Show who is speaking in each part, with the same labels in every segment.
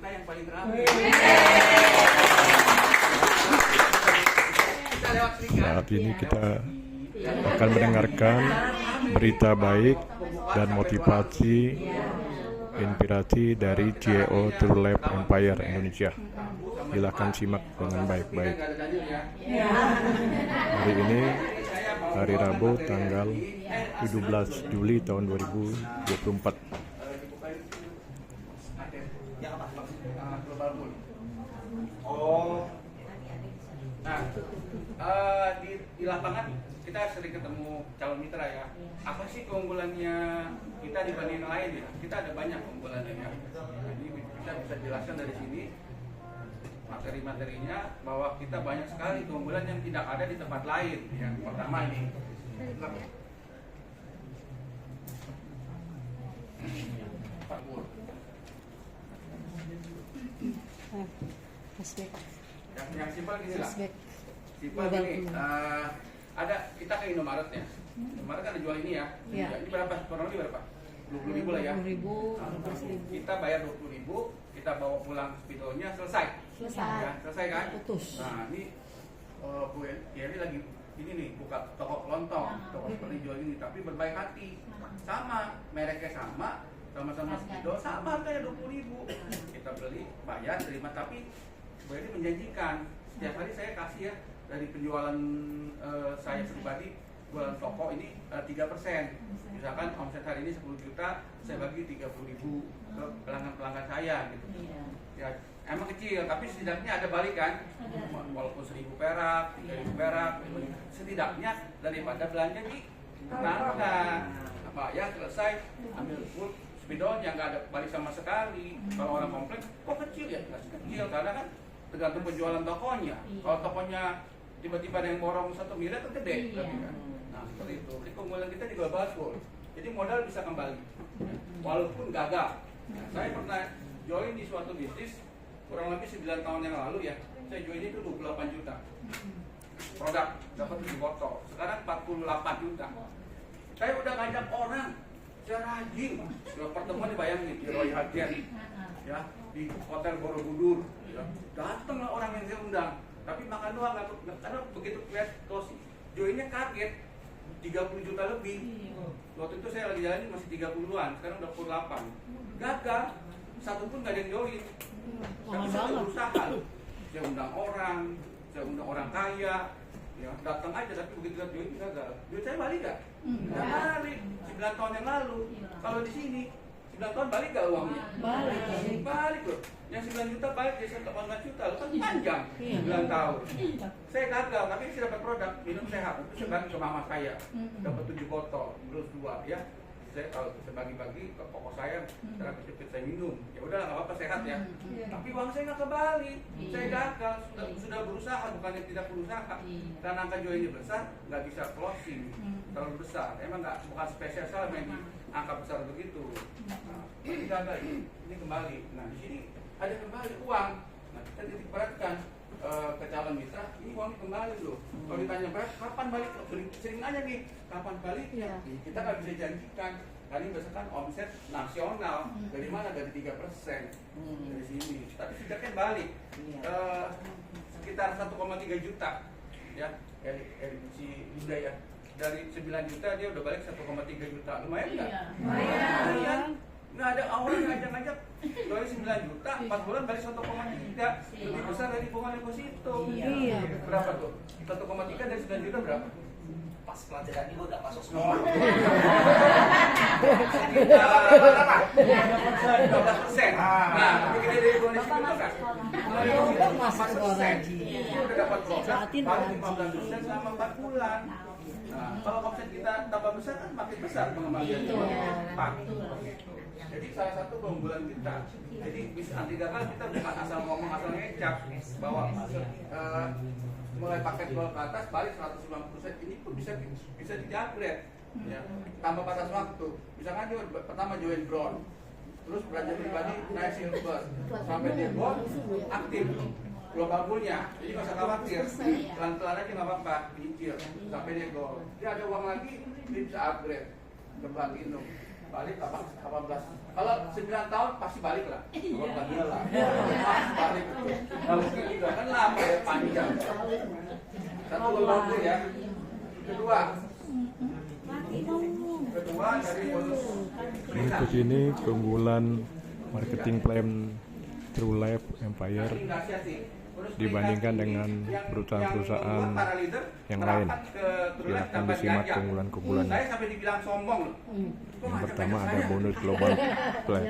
Speaker 1: yang paling ramai.
Speaker 2: Saat ini kita akan mendengarkan berita baik dan motivasi inspirasi dari CEO True Life Empire Indonesia. Silakan simak dengan baik-baik. Hari ini hari Rabu tanggal 17 Juli tahun 2024.
Speaker 1: Di lapangan kita sering ketemu calon mitra ya. Apa sih keunggulannya kita dibanding yang lain ya? Kita ada banyak keunggulannya ya. Jadi kita bisa jelaskan dari sini materi-materinya bahwa kita banyak sekali keunggulan yang tidak ada di tempat lain. Yang pertama ini. Yang simpel gini lah. Simpel gini. Ada kita ke Indomaret ya. Indomaret kan ada jual ini ya. Ini berapa? Kurang lebih berapa? 20.000 lah ya.
Speaker 3: 20.000,
Speaker 1: Kita bayar 20.000, kita bawa pulang spidolnya selesai. Ya, selesai kan?
Speaker 3: Putus.
Speaker 1: Nah, ini Bu Yeri lagi ini nih buka toko kelontong, toko seperti jual ini, tapi berbaik hati. Sama, mereknya sama-sama spidol, sama harganya 20.000. Kita beli, bayar, terima, tapi Bu Yeri menjanjikan setiap hari saya kasih ya dari penjualan saya pribadi jualan toko ini 3%. Misalkan omset hari ini 10 juta, saya bagi 30.000 ke pelanggan-pelanggan saya gitu. Ya, emang kecil, tapi setidaknya ada balik kan? Walaupun 1.000 perak, 3.000 perak, setidaknya daripada belanja di pelanggan. Apa ya selesai ambil full spidolnya nggak ada balik sama sekali. Kalau orang komplain, kok kecil ya? Kecil karena kan tergantung penjualan tokonya. Kalau tokonya tiba-tiba ada yang borong 1 miliar kan gede, kan? Nah seperti itu. Jadi keunggulan kita juga bagus. Jadi modal bisa kembali, walaupun gagal. Nah, saya pernah join di suatu bisnis kurang lebih 9 tahun yang lalu ya. Saya join itu 28 juta produk, dapat 7 botol. Sekarang 48 juta. Saya udah ngajak orang, saya rajin. Pertemuan dibayangin di Roy Hagen, ya, di Hotel Borobudur. Ya. Datanglah orang yang saya undang. Tapi makan doang, karena begitu lihat closing, joinnya kaget 30 juta lebih. Waktu itu saya lagi jalan masih 30-an, sekarang udah 48. Gagal, satu pun gak ada yang join. Tapi saya berusaha. Saya undang orang kaya, ya, datang aja, tapi begitu lihat join gagal. Duit saya balik gak? Gak balik, 9 tahun yang lalu. Kalau di sini 9 tahun balik gak uangnya? Balik loh. Yang 9 juta balik jadi 18 juta, loh kan panjang 9 tahun. Saya gagal, tapi saya dapat produk minum sehat. Itu saya bagi ke mama saya, dapat 7 botol, terus 2 ya. Saya kalau saya bagi-bagi ke pokok saya, secara kecil saya minum. Ya udahlah nggak apa-apa sehat ya. Tapi uang saya nggak kembali. Saya gagal, sudah berusaha, bukannya tidak berusaha. Karena angka jualnya besar, nggak bisa closing, terlalu besar. Emang bukan spesial salah main di angka besar begitu. Nah, ini gagal ini kembali. Nah di sini ada kembali uang. Nah kita diperhatikan ke calon mitra, ini uangnya kembali loh. Kalau ditanya kapan balik, sering aja nih kapan baliknya. Kita nggak bisa janjikan. Kali misalkan omset nasional dari mana? Dari 3% dari sini. Tapi setidaknya balik sekitar 1,3 juta ya. Si Yuda ya, dari 9 juta dia udah balik 1,3 juta. Lumayan nggak? Lumayan. Nggak ada orang ngajak-ngajak dari 9 juta, 4 bulan balik 1,3, lebih besar dari bunga deposito. Berapa tuh? 1,3 dari 9 juta berapa?
Speaker 4: Pas pelajaran ini udah masuk semua.
Speaker 1: Sekitar 12%. Nah, lebih gede dari bunga deposito kan? Bunga deposito 4%. Itu udah dapat produk, balik 15% selama 4 bulan. Nah, kalau omset kita tambah besar kan makin besar pengembaliannya, makin cepat. Jadi salah satu keunggulan kita. Jadi bisa anti gagal kita bukan asal ngomong asal ngecap bahwa mulai paket jual ke atas balik 150%, ini pun bisa di-upgrade ya, tambah batas waktu. Misalkan dia pertama join bronze, terus belanja pribadi naik silver, sampai dia gold aktif global poolnya, jadi nggak usah khawatir, pelan-pelan aja nggak apa-apa, dicicil sampai dia gold. Dia ada uang lagi, dia bisa upgrade ke platinum, balik 18. Kalau 9 9 tahun pasti balik lah. Kalau nggak gila lah, pasti balik betul. Nggak mungkin juga kan lama ya, panjang. Satu lembaga ya. Kedua dari bonus berita.
Speaker 2: Berikut ini keunggulan marketing plan True Life Empire dibandingkan dengan perusahaan-perusahaan yang lain. Silakan disimak keunggulan-keunggulannya.
Speaker 1: Saya sampai dibilang sombong loh.
Speaker 2: Yang pertama ada bonus global plan.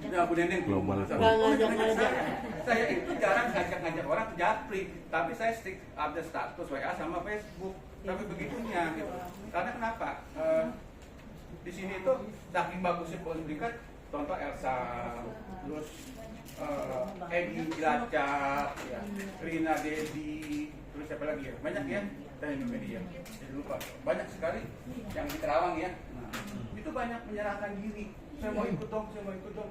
Speaker 1: Ya, Bu Neneng,
Speaker 2: Global
Speaker 1: saya itu jarang ngajak orang ke Japri, tapi saya stick update status WA sama Facebook. Tapi begitunya gitu. Karena kenapa? Di sini itu saking bagusnya bonus berikan, contoh Elsa, terus Edi Cilacap, ya, Rina Dedi, terus siapa lagi ya? Banyak ya dari media. Jadi lupa. Banyak sekali yang di Kerawang ya. Nah, itu banyak menyerahkan diri. Saya mau ikut dong.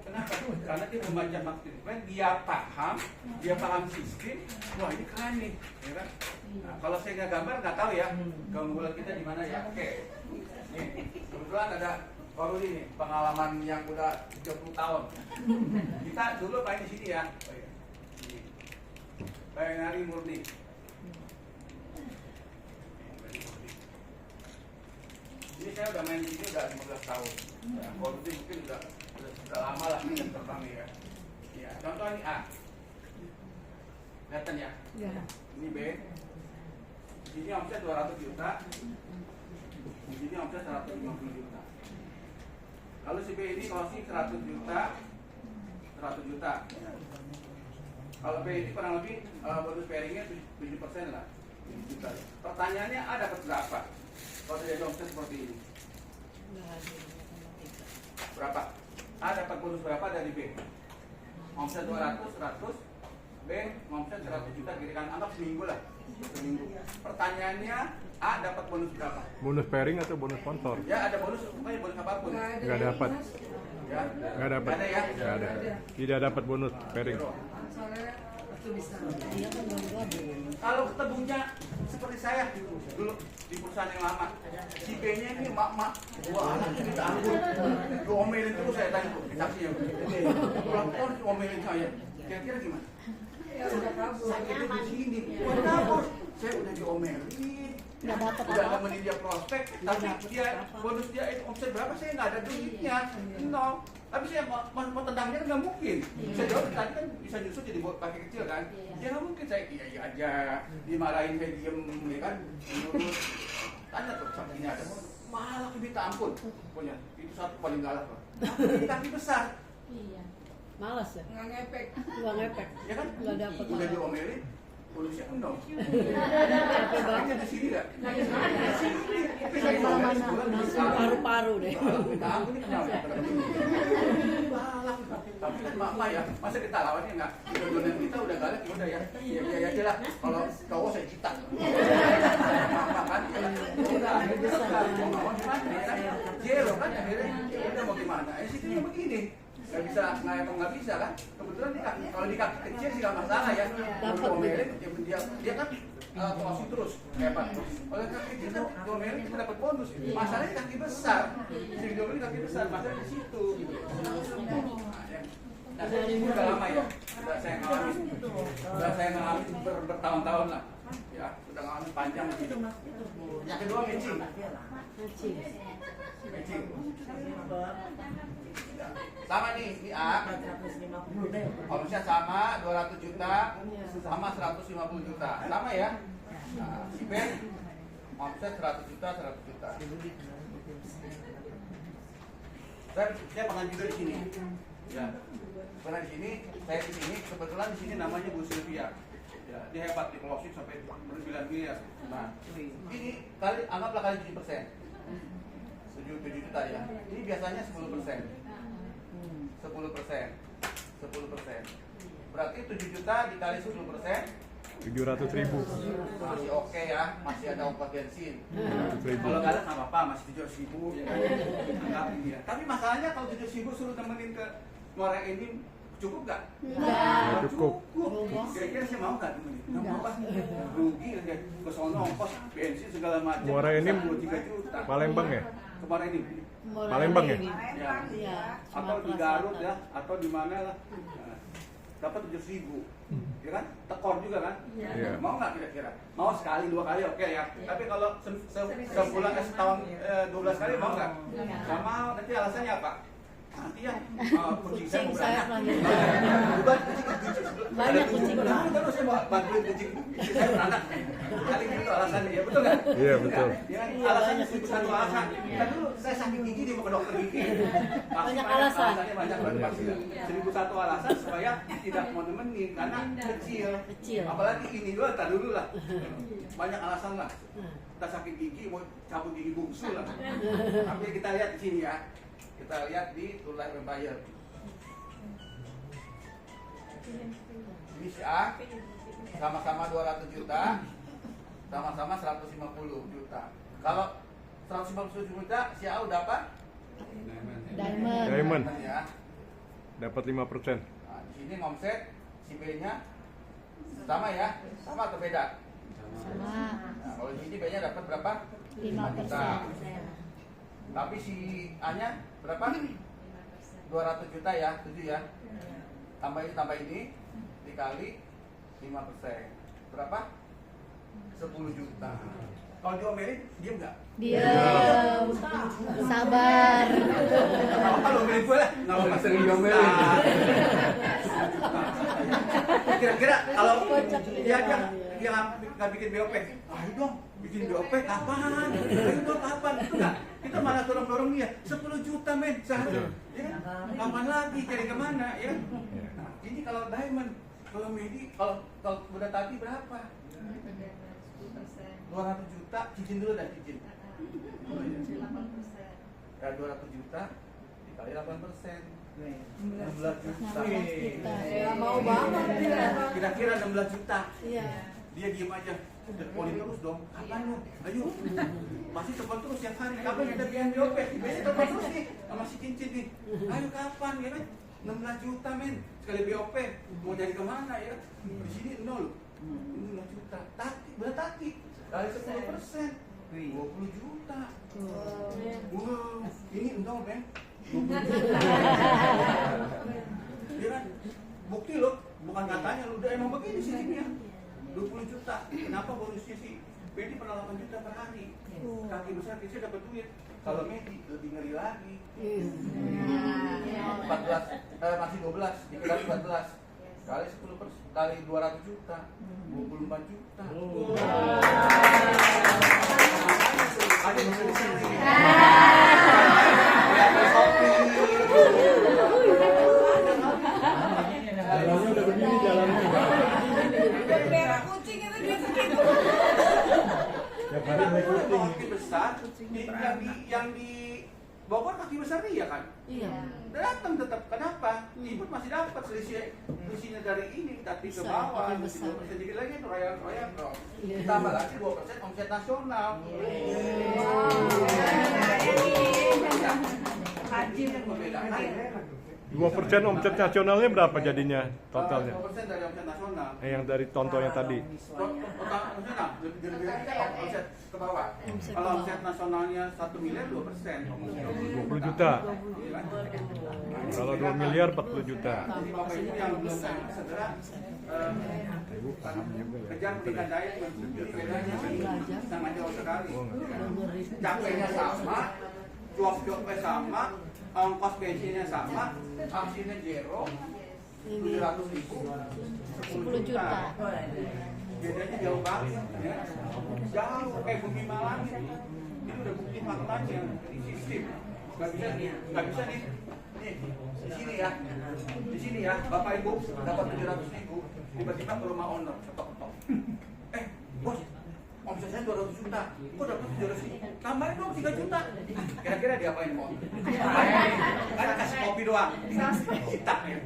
Speaker 1: Kenapa? Karena dia membaca marketing plan, dia paham sistem. Wah, ini keren nih, ya kan? Nah, kalau saya nggak gambar nggak tahu ya keunggulan kita di mana ya. Oke, nih kebetulan ada Korudi nih, pengalaman yang udah 30 tahun. Kita dulu main di sini ya. Oh, iya. Bayangari Murni. Ini saya udah main di sini udah 15 tahun. Ya, Korudi mungkin udah lama lah main terbang ya. Ya, contoh ini A. Kelihatan ya?
Speaker 3: Ya.
Speaker 1: Ini B. Di sini omset 200 juta. Di sini omset 150 juta. Lalu si B ini closing 100 juta. Kalau B ini kurang lebih bonus pairingnya 7% lah. 7 juta. Pertanyaannya A dapat berapa? Kalau tidak omset seperti ini. Berapa? A dapat bonus berapa dari B? Omset 200, 100. B omset 100 juta, kira-kira anggap seminggu lah. Seminggu. Pertanyaannya A dapat bonus berapa?
Speaker 2: Bonus pairing atau bonus sponsor?
Speaker 1: Ya ada bonus, pokoknya bonus apapun.
Speaker 2: Nggak dapat.
Speaker 1: Ya,
Speaker 2: Nggak dapat.
Speaker 1: ada ya?
Speaker 2: Nggak ada. Tidak dapat bonus pairing.
Speaker 1: Kalau ketemunya seperti saya dulu di perusahaan yang lama, si B-nya ini mak-mak, wah anaknya ditanggung, diomelin terus saya tanya tuh, saksinya, pulang diomelin saya, kira-kira gimana? Saya itu di sini, kenapa? Saya udah diomelin, udah nemenin dia prospek, tapi dia bonus dia itu omset berapa? Saya nggak ada duitnya, no. Tapi saya mau tendangnya kan nggak mungkin. Saya jawab tadi kan bisa nyusut jadi buat pakai kecil kan. Ya nggak mungkin saya iya aja, dimarahin saya diem, ya kan. Menurut tanya tuh saksinya ada, malah minta ampun, pokoknya itu satu paling galak lah. Tapi besar.
Speaker 3: Iya. Malas ya?
Speaker 5: Nggak ngepek.
Speaker 1: Ya kan?
Speaker 3: Nggak dapat.
Speaker 1: Udah diomelin, bonusnya penuh.
Speaker 3: Capek banget.
Speaker 1: Di sini nggak? Di sini. Tapi
Speaker 3: Saya
Speaker 1: saya
Speaker 3: malah
Speaker 1: diomelin sebulan
Speaker 3: langsung
Speaker 1: bisa.
Speaker 3: paru-paru deh.
Speaker 1: Minta ampun ini kenapa? Tapi kan mama ya, masa kita lawannya nggak? Dodonan kita udah galak, ya udah ya. Iya aja lah. Kalau cowok saya cita. Mama kan, udah akhirnya mau gimana ya? Jelo kan akhirnya, udah mau gimana? Sistemnya begini. Nggak bisa kan? Kebetulan di kaki, kalau di kaki kecil sih nggak masalah ya.
Speaker 3: Dapat
Speaker 1: Domelin, dia kan closing terus kayak apa? Oleh kaki kecil kan domelin kita dapat bonus. Masalahnya kaki besar, sering domelin kaki besar, masalah di situ. Nah, ini udah lama ya, udah saya ngalamin bertahun-tahun lah. Ya, udah ngalamin panjang gitu. Yang kedua matching. Sama nih, ini A. Omset sama 200 juta, sama 150 juta. Sama ya? Nah, si B omset 100 juta. Saya pernah juga di sini. Ya. Pernah di sini, saya di sini, kebetulan di sini namanya Bu Sylvia. Ya, dia hebat di closing sampai berbilan miliar. Nah, ini anggaplah kali 7%. 7 juta ya. Ini biasanya 10%. 10%. Berarti 7 juta dikali 10%.
Speaker 2: 700.000.
Speaker 1: Masih oke ya, masih ada ongkos bensin.
Speaker 2: 700.000.
Speaker 1: Kalau nggak ada nggak apa-apa, masih 700.000 ya. Anggap ini ya. Tapi masalahnya kalau 700.000 suruh temenin ke Muara Enim cukup nggak?
Speaker 3: Enggak.
Speaker 2: Cukup.
Speaker 1: Kira-kira saya mau nggak ini? Nggak mau Pak. Rugi aja ke sono ongkos bensin segala macam.
Speaker 2: Muara ini
Speaker 1: 3 juta.
Speaker 2: Palembang ya?
Speaker 1: Kemarin ini.
Speaker 2: Palembang ya?
Speaker 1: Ya.
Speaker 3: Iya.
Speaker 1: Atau di Garut ya, atau di mana lah. Nah, dapat 7.000, ya kan? Tekor juga kan?
Speaker 2: Iya.
Speaker 1: Mau nggak kira-kira? Mau sekali 2 kali oke ya. Tapi kalau sebulan setahun 12 kali mau nggak? Nggak mau. Nanti alasannya apa? Nanti ya kucing saya mau
Speaker 3: saya
Speaker 1: beranak.
Speaker 3: beranak.
Speaker 1: Bukan kucing.
Speaker 3: Banyak kucing.
Speaker 1: Terus saya mau bantuin kucing saya beranak. Kali itu alasannya ya betul nggak?
Speaker 2: Iya, betul.
Speaker 1: Ya, alasannya satu alasan. Kan dulu saya sakit gigi dia mau ke dokter gigi.
Speaker 3: Banyak alasan.
Speaker 1: Alasannya banyak banget pasti. 1.001 alasan supaya tidak mau nemenin karena kecil.
Speaker 3: Kecil.
Speaker 1: Apalagi ini juga tak dulu lah. Banyak alasan lah. Kita sakit gigi mau cabut gigi bungsu lah. Tapi kita lihat di sini ya. Kita lihat di Tulai Empire. Ini si A sama-sama 200 juta, sama-sama 150 juta. Kalau 150 juta, si A udah apa?
Speaker 3: Diamond.
Speaker 1: Ya.
Speaker 2: Dapat 5%.
Speaker 1: Nah, di sini omset si B-nya sama ya? Sama atau beda?
Speaker 3: Sama
Speaker 1: Nah, kalau di sini B-nya dapat berapa?
Speaker 3: 5%.
Speaker 1: Tapi si A-nya berapa? 200 juta ya, 7 ya. Tambah ini dikali 5%. Berapa? 10 juta. Kalau diomelin, diem nggak?
Speaker 3: Diam. Sabar.
Speaker 1: Kalau beli gue lah, nggak mau sering diomelin. Kira-kira kalau dia nggak bikin BOP, ayo dong bikin BOP kapan? Ayo dong kapan? Itu nggak? Kita malah dorong dia 10 juta men sehari. Ya, kapan lagi? Cari kemana? Ya. Nah, ini kalau Diamond, kalau Medi, kalau udah tadi berapa? 200 juta, cincin dulu dah cincin. Ya 200 juta dikali 8%. 16 juta.
Speaker 3: Ya, mau banget dia.
Speaker 1: Kira-kira 16 juta.
Speaker 3: Iya.
Speaker 1: Dia diem aja. Teleponin terus dong. Kapan lu? Ayo. Masih telepon terus tiap hari. Kapan kita bikin BOP? Biasanya telepon terus nih sama si cincin nih. Ayo kapan ya kan? 16 juta men. Sekali BOP. Mau jadi kemana ya? Di sini 0. Ini 16 juta. Tati, berat tati. Kali 10%. 20 juta. Wow. Ini 0 men. 20 juta. Dia kan bukti loh. Bukan katanya lu udah emang begini sistemnya. 20 juta. Kenapa bonusnya sih? Medi pernah 8 juta per hari. Kaki besar kecil dapat duit. Kalau Medi lebih ngeri lagi. 14 masih 12, dikali 14. Kali 10% kali 200 juta. 24 juta. Ada yang bisa di sini.
Speaker 2: Jalannya udah begini jalannya. Tiap hari naik kucing.
Speaker 1: Kaki besar, yang di Bogor kaki besar dia kan?
Speaker 3: Iya.
Speaker 1: Datang tetap. Kenapa? Ibu masih dapat selisihnya dari ini, tapi ke
Speaker 3: Besar,
Speaker 1: bawah.
Speaker 3: kaki besar.
Speaker 1: 2% jadi lagi itu royal dong.
Speaker 3: Iya.
Speaker 1: Tambah lagi 2% omset nasional. Haji yang membedakan.
Speaker 2: 2% omset nasionalnya berapa jadinya totalnya?
Speaker 1: 2% dari omset nasional.
Speaker 2: Yang dari contohnya tadi.
Speaker 1: Total nasional lebih kan omset ke bawah.
Speaker 3: Omset
Speaker 1: Kalau
Speaker 3: ke
Speaker 1: omset
Speaker 3: bawah.
Speaker 1: nasionalnya 1 miliar 2%.
Speaker 2: 20 juta.
Speaker 1: Iya kan?
Speaker 2: Kalau 2 miliar 40 juta.
Speaker 1: Jadi Bapak Ibu yang belum segera
Speaker 2: Ibu paham juga ya.
Speaker 1: kejar pendidikan diet, bedanya sangat jauh sekali.
Speaker 2: Oh, nggak.
Speaker 1: Capeknya sama, job-jobnya sama, ongkos bensinnya sama, hasilnya zero, 700.000,
Speaker 3: 10 juta.
Speaker 1: Bedanya jauh banget, ya. Jauh kayak bumi malang ini udah bukti faktanya di sistem. Gak bisa nih. Nih, di sini ya, Bapak Ibu dapat 700.000, tiba-tiba ke rumah owner, ketok-ketok. Bos, omset saya 200 juta, kok dapat 700.000? Tambahin dong 3 juta. Kira-kira diapain mau? Kan kasih kopi doang, kita ya.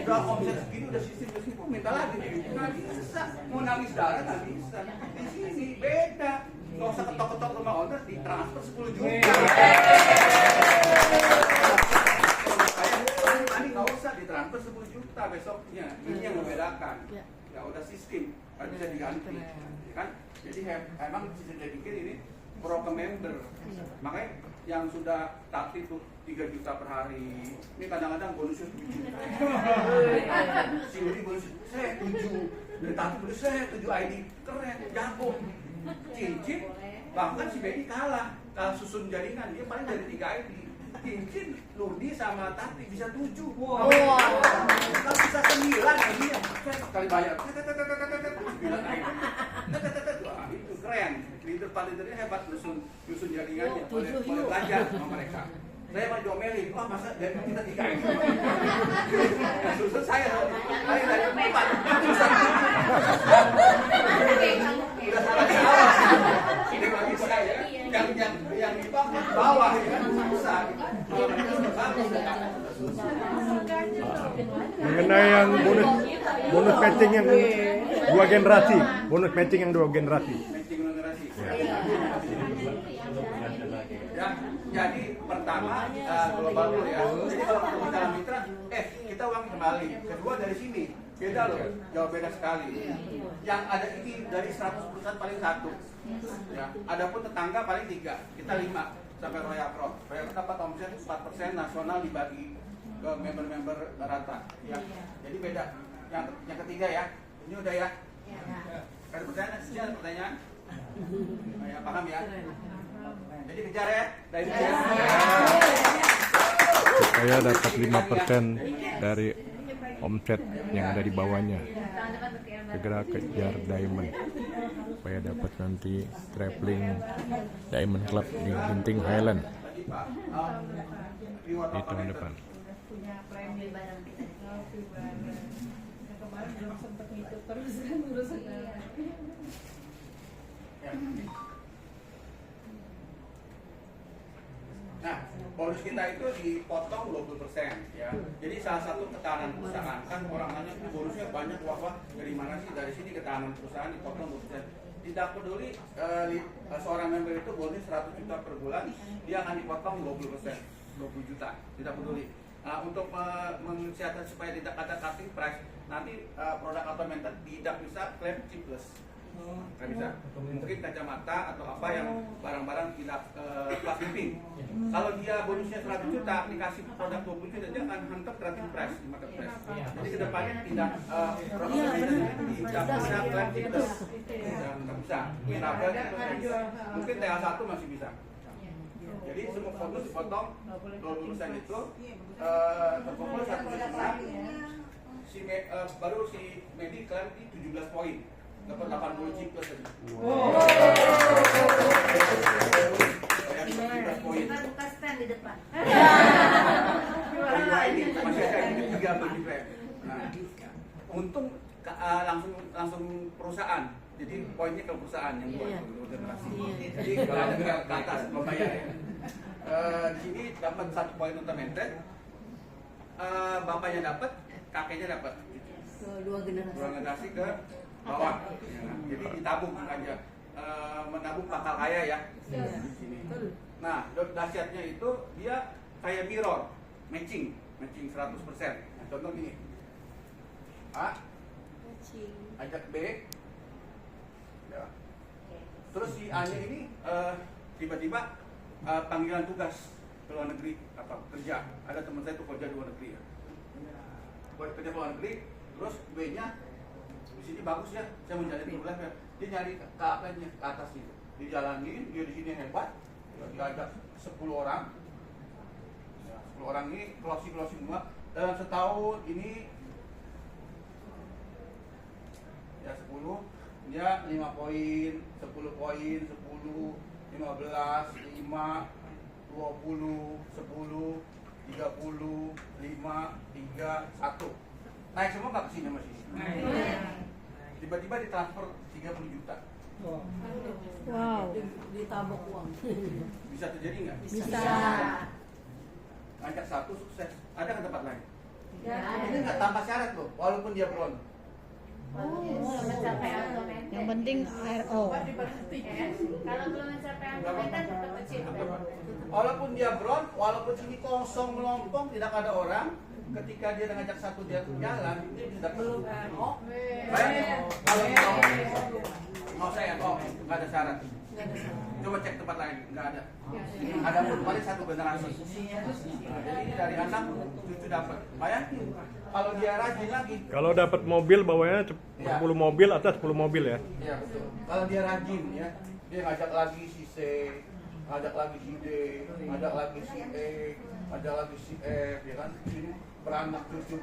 Speaker 1: Udah omset segini, udah sistem minta lagi. Nggak bisa, mau nangis darah nggak bisa. Di sini beda. Nggak usah ketok-ketok rumah owner, ditransfer 10 juta. Ini nggak usah ditransfer. transfer 10 juta besoknya. Ini yang membedakan.
Speaker 3: Ya.
Speaker 1: Ya udah sistem, kan bisa diganti, kan? Jadi emang saya pikir ini pro ke member. Makanya yang sudah taktis tuh 3 juta per hari, ini kadang-kadang bonusnya 7 juta. Si Udi bonus saya 7, tapi bonus saya 7 ID, keren, jago, cincin. Bahkan si Bedi kalah susun jaringan, dia paling dari 3 ID. Cincin, Ludi sama Tati bisa 7. Wow. Kalau bisa 9 ID ya, sekali bayar. 9 ID. Wah, itu keren. Leader-leadernya hebat susun jaringannya. Boleh belajar sama mereka. Saya mau diomelin, wah masa dari kita 3 ID. Yang susun saya paling dari 4. Udah salah di awal. Ini bagi saya yang di bawah ya kan susah.
Speaker 2: Mengenai yang bonus matching yang 2 generasi, bonus matching yang 2 generasi.
Speaker 1: Matching generasi. Ya, jadi pertama global dulu ya. Jadi kalau kita bicara mitra, kita uang kembali. Kedua dari sini, beda loh, jauh beda sekali. Yang ada ini dari 100 perusahaan paling 1. Ya, adapun tetangga paling 3, kita 5 sampai Royal Pro. Royal Pro dapat omset 4% nasional dibagi ke member-member rata. Ya, jadi beda. Yang ketiga ya, ini udah ya. Ada pertanyaan? Ada pertanyaan? Ya, paham ya? Jadi kejar ya, dari sini ya.
Speaker 2: Supaya dapat 5% dari omset yang ada di bawahnya. Segera kejar Diamond supaya dapat nanti traveling Diamond Club di Genting Highland di tahun depan.
Speaker 5: Punya premi barang kita. Kemarin belum sempat ngikut terus kan urusan.
Speaker 1: Nah, bonus kita itu dipotong 20% ya. Jadi salah satu ketahanan perusahaan kan orang nanya bonusnya banyak, wah dari mana sih? Dari sini ketahanan perusahaan dipotong 20%. Tidak peduli seorang member itu bonus 100 juta per bulan, dia akan dipotong 20%, 20 juta. Tidak peduli. Nah, untuk mensiasati supaya tidak ada cutting price, nanti produk automated tidak bisa klaim chipless. Nggak bisa. Mungkin kacamata atau apa yang barang-barang tidak kelas shipping. Kalau dia bonusnya 100 juta, dikasih produk 20 juta, dia akan hantar cutting price di marketplace. Jadi kedepannya tidak produk tidak bisa klaim chipless. Nggak bisa. Mungkin TA1 masih bisa. Jadi semua bonus dipotong 20% itu terkumpul 1,5. Baru si Medi klaim di 17 poin. Dapat 80 chip plus tadi.
Speaker 5: Kita buka stand di depan.
Speaker 1: Ini masih ada ini 3 bagi frame. Nah, untung langsung perusahaan. Jadi poinnya ke perusahaan yang buat generasi. Jadi kalau ada ke atas membayar ya. Di sini dapat 1 poin automated. Bapaknya dapat, kakeknya dapat.
Speaker 3: 2 generasi.
Speaker 1: 2 generasi ke bawah, ya. Jadi ditabung aja, menabung bakal kaya ya di sini. Nah, dahsyatnya itu dia kayak mirror, matching 100%. Nah, contoh gini, A, ajak B, ya. Terus si A-nya ini tiba-tiba panggilan tugas ke luar negeri, apa kerja. Ada teman saya tuh kerja di luar negeri ya, kerja ke luar negeri. Terus B-nya di sini bagus ya, saya mau cari program ya. Dia nyari ke apa-nya, ke atas itu. Dijalanin, dia di sini hebat. Diajak 10 orang. Ya, 10 orang ini closing semua. Dalam setahun ini ya 10, dia 5 poin, 10 poin, 10, 15, 5, 20, 10, 30, 5, 3, 1. Naik semua nggak kesini masih? Tiba-tiba ditransfer 30 juta.
Speaker 3: Wow.
Speaker 5: Ditabok uang.
Speaker 1: Bisa terjadi nggak?
Speaker 3: Bisa.
Speaker 1: Ngajak 1 sukses. Ada ke tempat lain?
Speaker 5: Ya,
Speaker 1: Ini nggak tanpa syarat loh, walaupun dia bron.
Speaker 5: mencapai automated.
Speaker 3: Yang penting RO.
Speaker 5: Kalau belum mencapai automated tetap kecil.
Speaker 1: Walaupun dia bron, walaupun sini kosong melompong, tidak ada orang, ketika dia ngajak satu dia jalan, dia bisa dapat.
Speaker 5: Oh.
Speaker 1: Kalau mau saya, nggak ada syarat. Coba cek tempat lain, nggak ada. Ada pun paling satu generasi. Nah, jadi ini dari anak cucu dapat. Bayangin, kalau dia rajin lagi.
Speaker 2: Kalau dapat mobil bawanya 10 mobil atau 10 mobil ya.
Speaker 1: Iya betul. Kalau dia rajin ya, dia ngajak lagi si C, ngajak lagi si D, ngajak lagi si E, ngajak lagi si F, ya kan? Ini beranak cucu.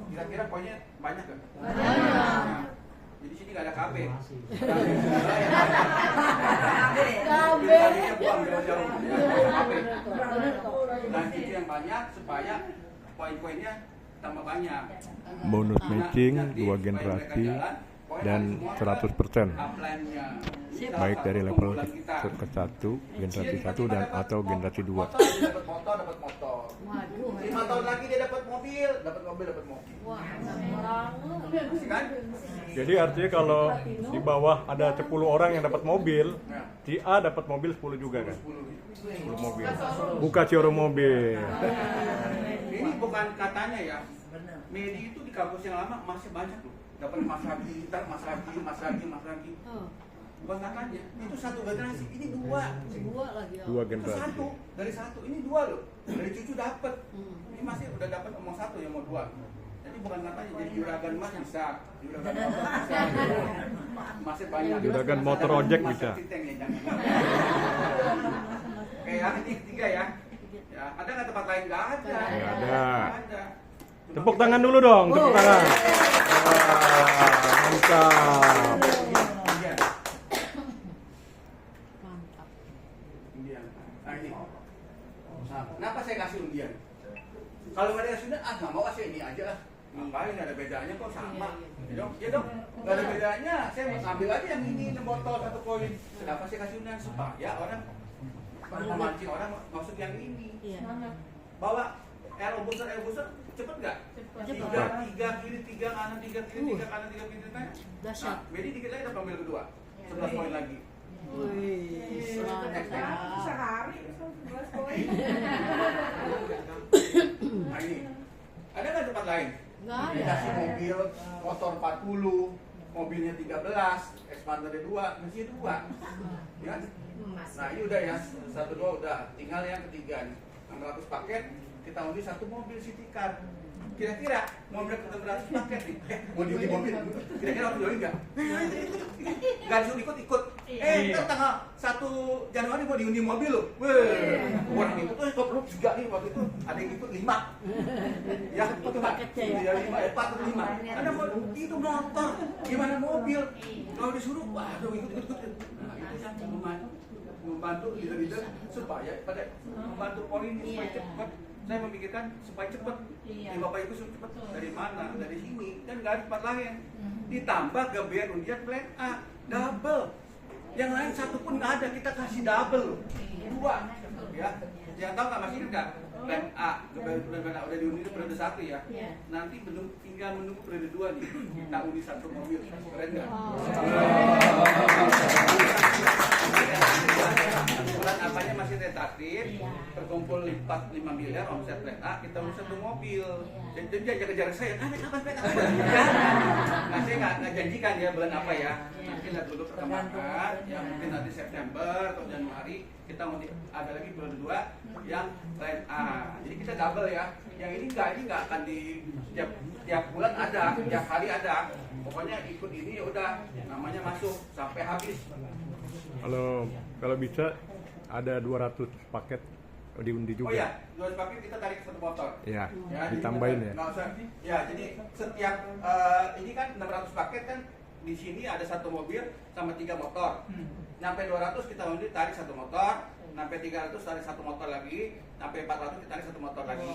Speaker 1: Kira-kira poinnya banyak kan? Banyak. Jadi sini nggak ada KB. Tadinya buang jauh-jauh. KB. Dan cucu yang banyak supaya poin-poinnya tambah banyak.
Speaker 2: Bonus matching 2 generasi dan 100%. Baik dari level ke-1, generasi 1 dan atau generasi 2.
Speaker 1: Dapat motor.
Speaker 5: Waduh.
Speaker 1: 5 tahun lagi dia dapat mobil.
Speaker 5: Wah, banget.
Speaker 1: Kan?
Speaker 2: Jadi artinya kalau di bawah ada 10 orang yang dapat mobil, si A dapat mobil 10 juga kan? 10 mobil. Buka showroom mobil.
Speaker 1: Ini bukan katanya ya. Medi itu di kampus yang lama masih banyak loh. Dapat mas lagi. Bukan katanya. Itu satu generasi. Ini dua.
Speaker 5: Lagi.
Speaker 2: 2 generasi.
Speaker 1: Satu dari satu. Ini dua loh. Dari cucu dapat. Ini masih udah dapat mau satu yang mau dua. Jadi bukan katanya. Jadi juragan mas bisa. Juragan motor bisa. Masih banyak.
Speaker 2: Juragan motor ojek bisa.
Speaker 1: Oke ya, ini 3 ya. Ya, ada nggak tempat lain? Nggak ada.
Speaker 2: Nggak ada.
Speaker 1: Nggak ada.
Speaker 2: Tepuk tangan dulu dong, tepuk tangan. Wah, mantap.
Speaker 1: Undian. Nah ini. Nah, kenapa saya kasih undian? Kalau nggak ada undian, nggak mau kasih ini aja lah. Ngapain, nggak ada bedanya kok sama. Ya dong, nggak ada bedanya. Saya mau ambil aja yang ini, 6 botol 1 koin. Kenapa saya kasih undian? Supaya orang memancing orang masuk yang ini. Bawa air booster cepet nggak? Tiga kiri, 3 kanan, 3 kiri, 3 kanan, 3 kiri. Nah, Bedi dikit lagi dapat mobil kedua. 11 poin lagi.
Speaker 5: Sehari 11 poin.
Speaker 1: Nah ini, ada nggak tempat lain?
Speaker 5: Nggak ada.
Speaker 1: Dikasih mobil, motor 40, mobilnya 13, expandernya 2, masih 2. Ya? Nah ini udah ya, 1-2 udah, tinggal yang ketiga nih. 600 paket, kita undi 1 mobil city car. Kira-kira mobil ke 600 paket nih, mau diundi mobil, kira-kira harus diundi nggak? Nggak disuruh ikut. Ntar tanggal 1 Januari mau diundi mobil loh. Orang itu tuh kok belum 3 nih waktu itu, ada yang ikut 5. Ya itu Pak, ya 5, 4 atau 5. Karena itu motor, gimana mobil? Kalau disuruh, waduh ikut. Nah itu yang membantu leader-leader supaya pada membantu poin ini supaya cepat. Saya memikirkan supaya cepat. Ini Bapak Ibu suruh cepat dari mana? Dari sini. Dan nggak ada tempat lain. Ditambah geber undian plan A, double. Yang lain satu pun nggak ada, kita kasih double. 2. Ya. Yang tahu nggak, masih ingat nggak? Plan A, geber A udah diundi periode 1 ya. Nanti tinggal menunggu periode 2 nih. Kita undi 1 mobil. Keren nggak? Bulan apanya masih tentatif, terkumpul 5 miliar omset plan A, kita undi 1 mobil. Jadi dia jaga-jaga saya, kapan plan A? Nah saya nggak janjikan ya bulan apa ya. Nanti lihat dulu perkembangan, ya mungkin nanti September atau Januari kita mau ada lagi bulan 2 yang plan A. Jadi kita double ya. Yang ini nggak akan di tiap bulan ada, tiap hari ada. Pokoknya ikut ini ya udah namanya masuk sampai habis.
Speaker 2: Kalau bisa ada 200 paket diundi juga.
Speaker 1: Oh iya, 200 paket kita tarik 1 motor.
Speaker 2: Ya,
Speaker 1: Ya,
Speaker 2: ditambahin ya.
Speaker 1: Nggak usah. Ya, jadi setiap ini kan 600 paket kan di sini ada 1 mobil sama 3 motor. Sampai 200 kita undi tarik 1 motor, sampai 300 tarik 1 motor lagi, sampai 400 kita tarik 1 motor lagi.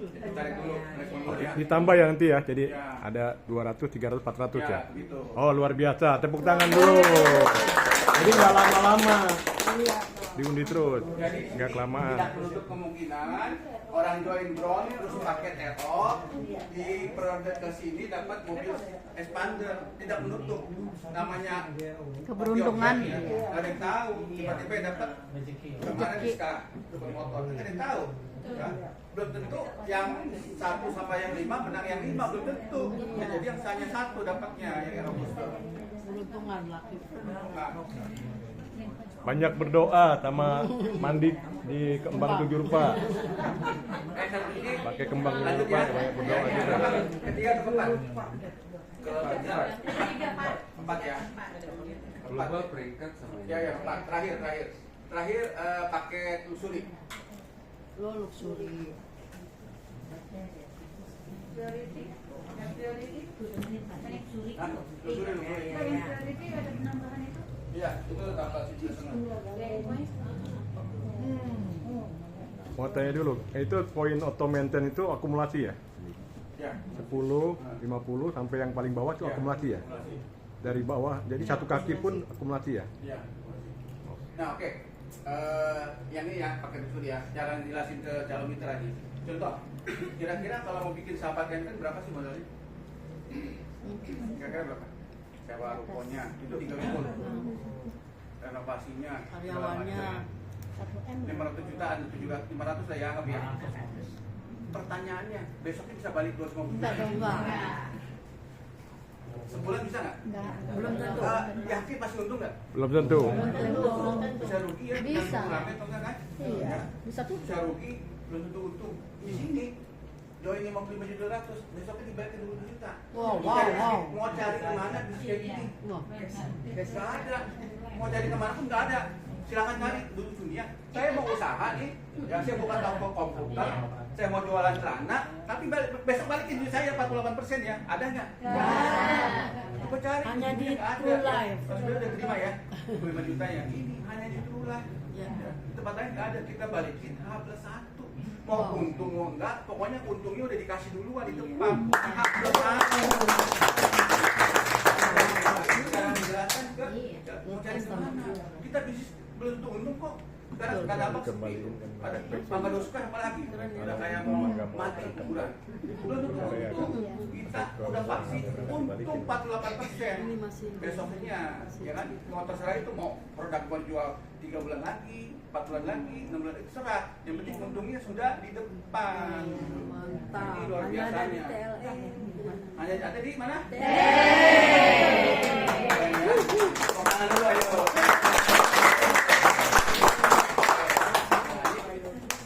Speaker 1: Jadi tarik dulu motor ya.
Speaker 2: Ditambah ya nanti ya. Jadi
Speaker 1: Ya.
Speaker 2: ada 200, 300, 400 ya.
Speaker 1: Gitu.
Speaker 2: Oh, luar biasa. Tepuk tangan dulu. Jadi nggak lama-lama. Diundi terus.
Speaker 1: Jadi
Speaker 2: Nggak kelamaan.
Speaker 1: tidak menutup kemungkinan orang join drone terus paket Aerox di periode ke sini dapat mobil expander, tidak menutup. Namanya
Speaker 3: Keberuntungan.
Speaker 1: ya. Nggak ada yang tahu. Tiba-tiba dapat kemarin SK motor, nggak ada yang tahu. Ya. belum tentu yang 1 sampai yang 5 menang yang 5, belum tentu. Ya, jadi yang hanya 1 dapatnya yang robusta.
Speaker 3: Peruntungan laki.
Speaker 2: Banyak berdoa sama mandi di kembang 7 rupa.
Speaker 1: Satu ini
Speaker 2: Pakai kembang 7
Speaker 1: lanjut
Speaker 2: rupa
Speaker 1: ya.
Speaker 2: banyak berdoa juga.
Speaker 1: Ketiga atau keempat? Keempat ya.
Speaker 6: Lupa peringkat sama
Speaker 1: Ya, ya, keempat. Terakhir pakai lusuri.
Speaker 3: Lo luxury.
Speaker 1: Hah? Lusuri. Iya, itu tambah 7,5.
Speaker 2: Mau tanya dulu, itu poin auto maintain itu akumulasi ya?
Speaker 1: Ya.
Speaker 2: 10, 50 sampai yang paling bawah itu
Speaker 1: Ya,
Speaker 2: akumulasi ya? Dari bawah, jadi satu kaki pun akumulasi ya?
Speaker 1: Iya. Nah, oke. Yang ini ya, pakai lusuri ya. Cara jelasin ke calon mitra aja. Contoh, kira-kira kalau mau bikin sahabat Enten berapa sih modalnya? Kira-kira berapa? Sewa rukonya, itu 3 ruko. Renovasinya,
Speaker 3: Karyawannya.
Speaker 1: 500 jutaan, 500 lah ya, anggap ya. Pertanyaannya, besoknya bisa balik 250
Speaker 3: Enggak
Speaker 1: juta?
Speaker 3: dong, enggak.
Speaker 1: Sebulan bisa nggak?
Speaker 3: Belum tentu.
Speaker 1: Yakin pasti untung nggak?
Speaker 2: Belum tentu.
Speaker 1: Bisa rugi ya?
Speaker 3: Bisa.
Speaker 1: Rame atau enggak kan?
Speaker 3: Iya. Bisa tuh.
Speaker 1: Bisa rugi, belum tentu untung. Di sini, join 55.200, besoknya dibalikin 20 juta.
Speaker 3: Wow.
Speaker 1: Mau cari kemana bisa kayak gini?
Speaker 3: Wah.
Speaker 1: Nggak ada. Mau cari kemana pun nggak ada. Silakan cari dulu dunia. Saya mau usaha nih, ya saya buka toko komputer, saya mau jualan celana, tapi besok balikin duit saya 48% ya. Ada nggak? Aku cari.
Speaker 3: Hanya di
Speaker 1: nggak ada.
Speaker 3: True Life.
Speaker 1: Mas Bel udah terima ya, 25 juta ya. Ini hanya di True Life.
Speaker 3: Ya.
Speaker 1: Di tempat lain nggak ada. Kita balikin H+1. Mau untung mau enggak, pokoknya untungnya udah dikasih duluan di depan. H+1. Cara menjelaskan ke mau cari kemana? Kita bisnis belum tentu untung kok. Sekarang nggak dapat sepi. Ada bangga dosa apa lagi? Udah kayak mau mati kuburan. Belum tentu untung. Kita udah pasti untung 48%.
Speaker 3: Ini masih.
Speaker 1: Besoknya, ya kan? Mau terserah itu mau produk mau dijual 3 bulan lagi, 4 bulan lagi, 6 bulan itu terserah. Yang penting untungnya sudah di depan.
Speaker 3: Mantap.
Speaker 1: Ini luar
Speaker 3: Hanya ada di
Speaker 1: biasanya.
Speaker 3: TLE.
Speaker 1: Hanya ada di mana?
Speaker 3: TLE.
Speaker 1: Tepuk tangan dulu ayo.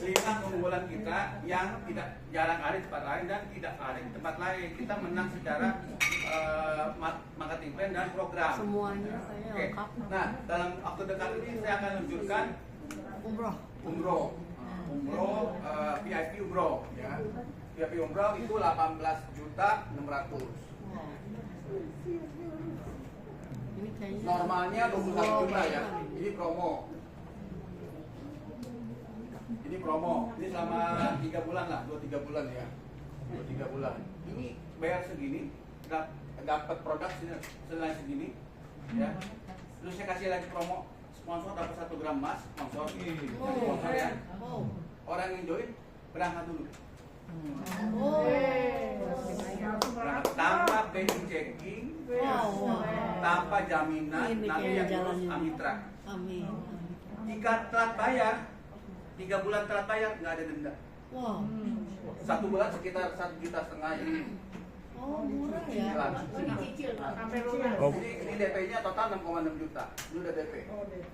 Speaker 1: 5 keunggulan kita yang tidak jarang ada di tempat lain dan tidak ada di tempat lain. Kita menang secara marketing plan dan program.
Speaker 3: Semuanya saya
Speaker 1: Oke.
Speaker 3: lengkap.
Speaker 1: Nah, dalam waktu dekat ini saya akan luncurkan
Speaker 3: Umroh.
Speaker 1: umroh. VIP umroh ya. VIP umroh itu 18.600.000.
Speaker 3: Ini kayaknya
Speaker 1: Normalnya 21 juta ya. Ini promo. Ini promo. Ini selama 3 bulan lah, 2-3 bulan ya. 2-3 bulan. Ini bayar segini, dapat produk senilai segini ya. Terus saya kasih lagi promo, sponsor dapat 1 gram emas, sponsor ya. Orang yang join berangkat dulu. Berangkat tanpa banking checking, tanpa jaminan,
Speaker 3: Ini
Speaker 1: nanti
Speaker 3: kayak
Speaker 1: yang ngurus
Speaker 3: jalannya.
Speaker 1: Amitra.
Speaker 3: Amin.
Speaker 1: Jika telat bayar, 3 bulan telat bayar nggak ada denda.
Speaker 3: Wow.
Speaker 1: 1 bulan sekitar 1,5 juta ya.
Speaker 3: Oh, murah ya.
Speaker 2: Oh,
Speaker 1: Ini DP-nya total 6,6 juta. Ini udah DP.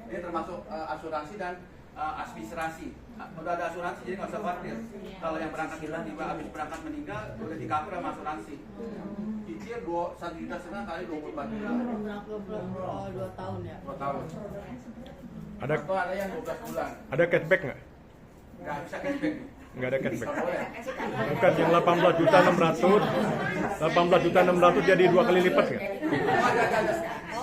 Speaker 1: Ini termasuk asuransi dan administrasi. Udah ada asuransi jadi nggak usah khawatir. Kalau yang berangkat tiba-tiba habis berangkat meninggal udah di-cover sama asuransi. Cicil 1,5 juta kali 24 juta.
Speaker 3: Oh, 2 tahun ya.
Speaker 1: 2 tahun.
Speaker 2: ada
Speaker 1: Atau ada yang 12 bulan.
Speaker 2: ada cashback nggak?
Speaker 1: Nggak bisa cashback.
Speaker 2: Nggak ada cashback.
Speaker 1: Nggak boleh.
Speaker 2: Bukan yang 18.600.000, 18.600.000 jadi 2 kali lipat nggak?
Speaker 1: Ada.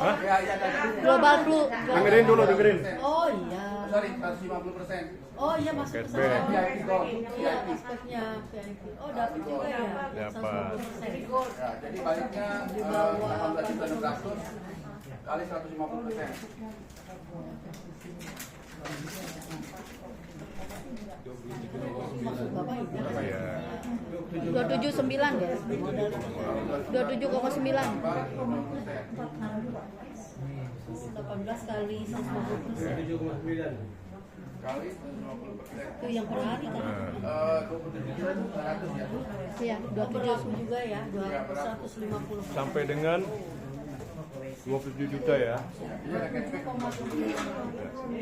Speaker 2: Hah?
Speaker 1: Ya, ada.
Speaker 3: Global Blue.
Speaker 2: Dengerin dulu, dengerin.
Speaker 3: Oh iya.
Speaker 1: Sorry, 150%.
Speaker 3: Oh iya masuk ke
Speaker 2: Cashback.
Speaker 3: sana.
Speaker 1: VIP Gold.
Speaker 3: Iya, cashbacknya VIP. Oh dapat juga ya.
Speaker 2: Dapat.
Speaker 3: 150%.
Speaker 1: Ya, jadi baliknya
Speaker 3: Di bawah
Speaker 1: 18.600 kali 150%.
Speaker 3: Maksud Bapak ini.
Speaker 2: Apa ya?
Speaker 3: 279 ya? 27,9. 18 kali 150%.
Speaker 1: kali 50%.
Speaker 3: Itu yang per hari kan?
Speaker 1: 27.100 ya.
Speaker 3: Iya, 27 juga ya, 250.
Speaker 2: Sampai dengan 27 juta ya.
Speaker 1: Ini ada cashback.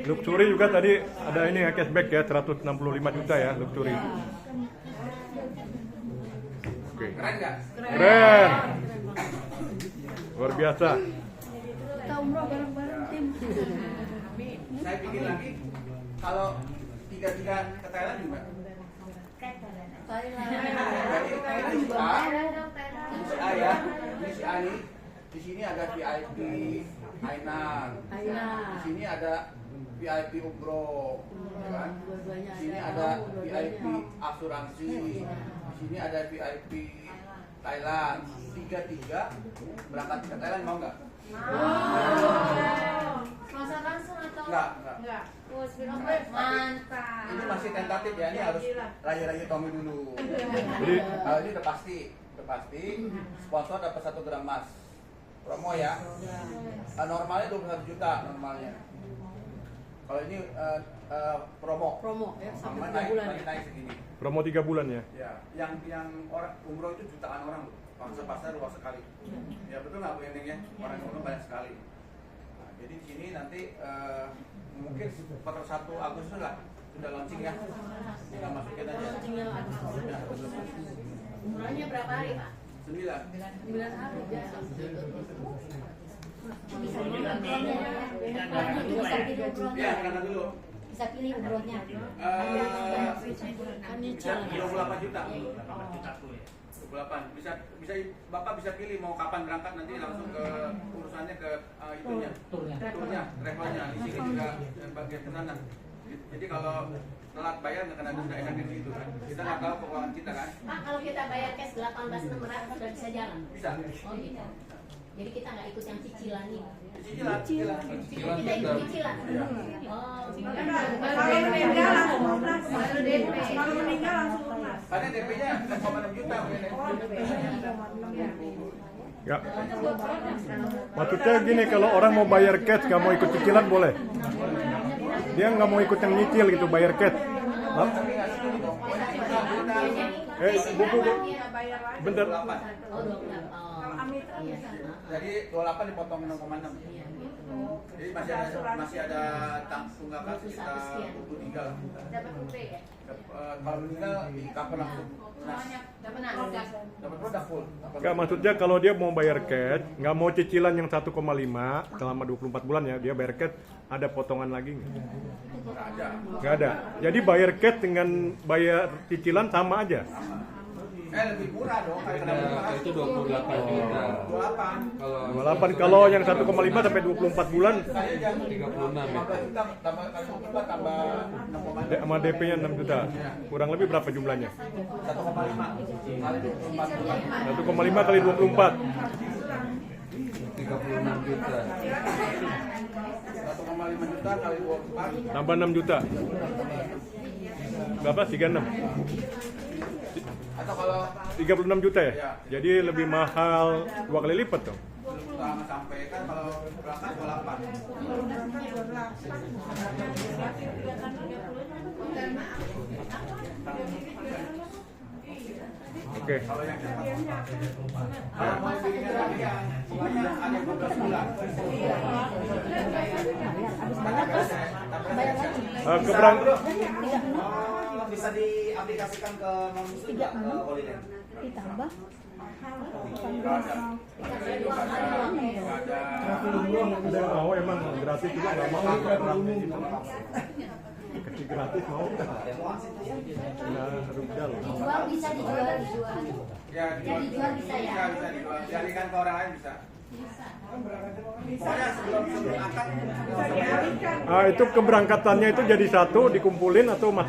Speaker 2: Luxury juga tadi ada ini ya cashback ya 165 juta ya Luxury. Oke.
Speaker 1: Keren nggak?
Speaker 2: Keren. Luar biasa.
Speaker 3: Kita umroh bareng-bareng tim.
Speaker 1: Saya pikir lagi kalau tiga-tiga ke Thailand juga.
Speaker 3: Thailand.
Speaker 1: Jadi ini si A, si A ya, ini si A nih. Di sini ada VIP Hainan. Di sini ada VIP umroh, ya kan?
Speaker 3: Dua-duanya
Speaker 1: Di sini ada VIP asuransi. Di sini ada VIP Thailand. Tiga-tiga berangkat ke Thailand mau nggak?
Speaker 5: Masa langsung atau?
Speaker 1: Nggak.
Speaker 5: Oh, mantap.
Speaker 1: Ini masih tentatif ya, ini harus rayu-rayu Tommy dulu.
Speaker 2: Jadi
Speaker 1: Ini udah pasti sponsor dapat 1 gram emas. Promo ya. Normalnya 21 juta normalnya. Kalau ini promo
Speaker 3: Ya, sampai
Speaker 1: Normalnya
Speaker 3: 3 bulan.
Speaker 1: naik segini.
Speaker 2: promo 3 bulan ya.
Speaker 1: Ya, yang orang umroh itu jutaan orang loh. Bangsa pasar luas sekali. Ya betul nggak Bu Ending ya? Orang umroh banyak sekali. Nah, jadi di sini nanti mungkin per 1 Agustus lah sudah launching ya. Tinggal masukin aja.
Speaker 3: Launchingnya Agustus.
Speaker 1: Ya, Agustus.
Speaker 5: Umrohnya berapa hari, Pak?
Speaker 1: 9.
Speaker 3: 9 hari ya.
Speaker 1: Ya, karena dulu.
Speaker 5: Bisa pilih umrohnya.
Speaker 3: Kan
Speaker 1: Bisa
Speaker 3: nyicil.
Speaker 1: 28 juta. 28. Bisa Bapak bisa pilih mau kapan berangkat nanti langsung ke urusannya ke itunya. Turnya, travelnya. Di sini juga bagian ke sana. Jadi kalau telat bayar nggak kena denda enak di situ kan. Kita nggak tahu keuangan kita kan.
Speaker 5: Pak, kalau kita bayar cash 18.600 sudah bisa jalan?
Speaker 1: Bisa.
Speaker 5: Oh gitu. Jadi kita nggak ikut yang cicilan ini.
Speaker 1: Cicilan.
Speaker 5: Kita ikut cicilan.
Speaker 1: Iya.
Speaker 5: Oh,
Speaker 7: Kalau meninggal langsung lunas. Kalau meninggal langsung lunas.
Speaker 1: Karena DP-nya 6,6 juta. Bu Ending.
Speaker 2: Ya. Maksudnya gini, kalau orang mau bayar cash nggak mau ikut cicilan boleh. Dia nggak mau ikut yang nyicil gitu bayar cash. Hah?
Speaker 1: Tapi nggak segitu dong.
Speaker 2: Bu.
Speaker 7: Bayar lagi.
Speaker 2: Bentar.
Speaker 1: 28.
Speaker 5: Oh, 28. Oh.
Speaker 7: Kalau Amitra
Speaker 5: Iya.
Speaker 1: Jadi 28 dipotong 6,6. Jadi masih ada tunggakan sekitar 23 lah.
Speaker 5: Dapat UP ya?
Speaker 1: Kalau meninggal di cover langsung. Nah,
Speaker 5: Dapat produk.
Speaker 1: dapat produk full.
Speaker 2: Nggak, maksudnya kalau dia mau bayar cash, nggak mau cicilan yang 1,5 selama 24 bulan ya, dia bayar cash, ada potongan lagi nggak?
Speaker 1: Nggak ada.
Speaker 2: Nggak ada. Jadi bayar cash dengan bayar cicilan sama aja.
Speaker 1: Lebih murah dong. Kayak
Speaker 6: Beda itu 28 juta.
Speaker 1: 28.
Speaker 6: Kalau
Speaker 2: 28 kalau yang 1,5 sampai 24 bulan
Speaker 1: Saya jangan
Speaker 6: 36 ya.
Speaker 1: 15 juta tambah kali 24 tambah 6,6.
Speaker 2: sama DP-nya 6 juta. Kurang lebih berapa jumlahnya?
Speaker 1: 1,5 kali 24 bulan.
Speaker 2: 1,5 kali 24.
Speaker 6: 36 juta.
Speaker 1: 1,5 juta kali 24.
Speaker 2: Tambah 6 juta. Berapa? 36.
Speaker 1: Atau kalau
Speaker 2: 36 juta ya? Jadi lebih mahal 2 kali lipat dong.
Speaker 1: belum lama sampai kan kalau berangkat 28.
Speaker 2: Oke.
Speaker 1: Kalau yang cepat. Kalau mau bikinnya lagi ya, semuanya ada 12 bulan.
Speaker 2: Keberang
Speaker 4: Bisa diaplikasikan ke non muslim nggak ke holiday?
Speaker 3: Ditambah
Speaker 2: udah mau emang gratis juga nggak mau kasih gratis mau nah rudal
Speaker 5: Dijual bisa dijual.
Speaker 1: Ya,
Speaker 5: dijual bisa ya?
Speaker 1: Bisa dijual. Dialihkan ke orang lain bisa. Pokoknya sebelum akad
Speaker 7: Bisa dialihkan.
Speaker 2: itu keberangkatannya itu jadi satu dikumpulin atau masih